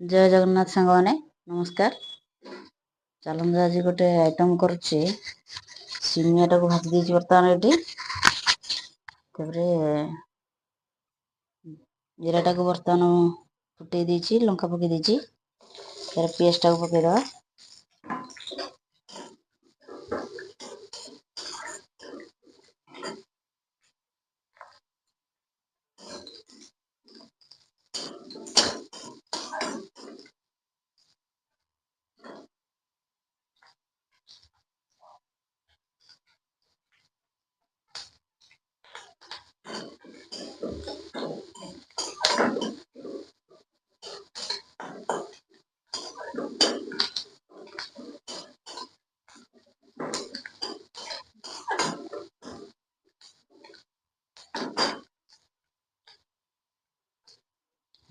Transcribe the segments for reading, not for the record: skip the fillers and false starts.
जय जगन्नाथ सांग मैंने नमस्कार। चलते आज गोटे आइटम करुच्ची सिमिया टाक भाजी देती बर्तमान ये जीरा टाक बर्तमान फुटे देती लंका पकई देती तार पेस्ट टाक पकईदवा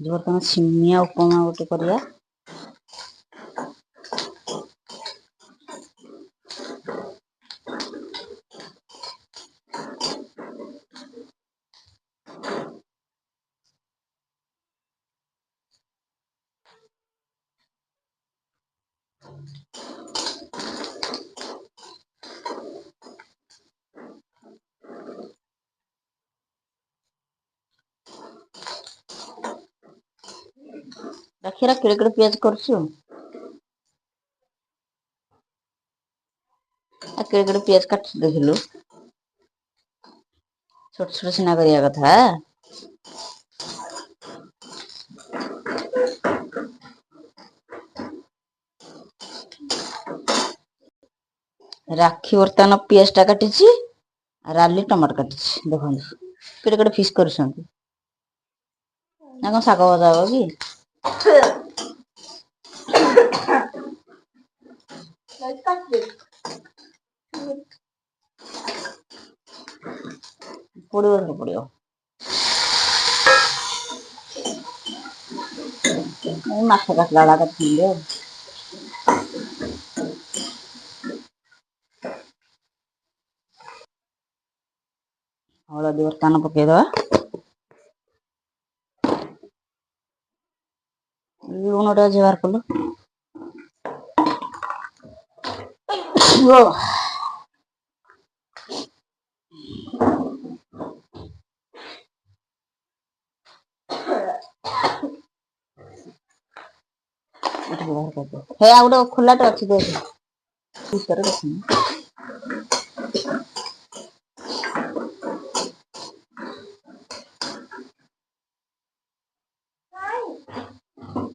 बर्तमान सिमिया उपमा गोटे करिया। रखिए केड़े केड़े पेज करछु केड़े केड़े पेज काट देखिलु छोट छोट सिना करिया कथा। राखी बर्तमान पेज टा काटी राली टमाटर काटी देखो केड़े केड़े फिश कर शाग भजा हम कि पड़ो माछ काटला काटते हलदी बर्तमान पकईदवा लुण टा बाहर कलु हे आ गोटे खोलाटे अच्छी देख